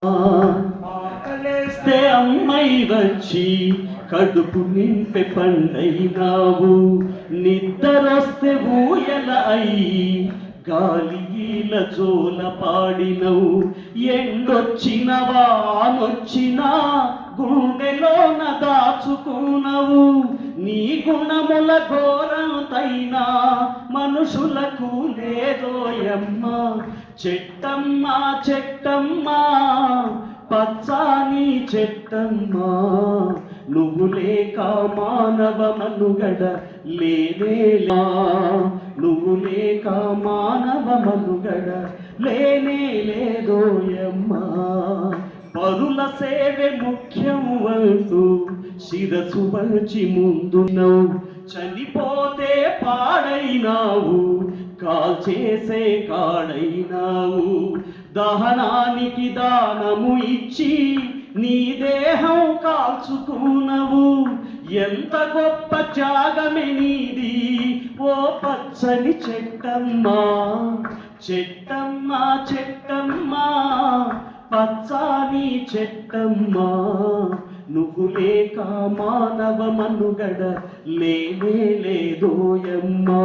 ఆకలేస్తే అమ్మై వచ్చి కడుపు నింపే పండైనావు, నిద్రొస్తే ఊయల అయి గాలిల జోల పాడినవు. ఎండొచ్చిన వానొచ్చినా గుండెలోన దాచుకున్నవు. నీ గుణముల ఘోరంతైనా మనుషులకు లేదోయమ్మా. చెట్టమ్మా చెట్టమ్మా పచ్చాని చెట్టమ్మా, నువ్వు లేక మానవ మనుగడ లేనేలా. నువ్వు లేక మానవ మనుగడ లేనే లేదోయమ్మా. పరుల సేవే ముఖ్యము అంటూ శిరసు వంచి ముందున్నావు. చనిపోతే పాడైనావు, కాల్చేసే కాడైనావు. దహనానికి దానము ఇచ్చి నీ దేహం కాల్చుకున్నవు. ఎంత గొప్ప త్యాగమే నీది ఓ పచ్చని చెట్టమ్మా. చెట్టమ్మా చెట్టమ్మా పచ్చాని చెట్టమ్మా, నువ్వు లేక మానవ మనుగడ లేనే లేదోయమ్మా.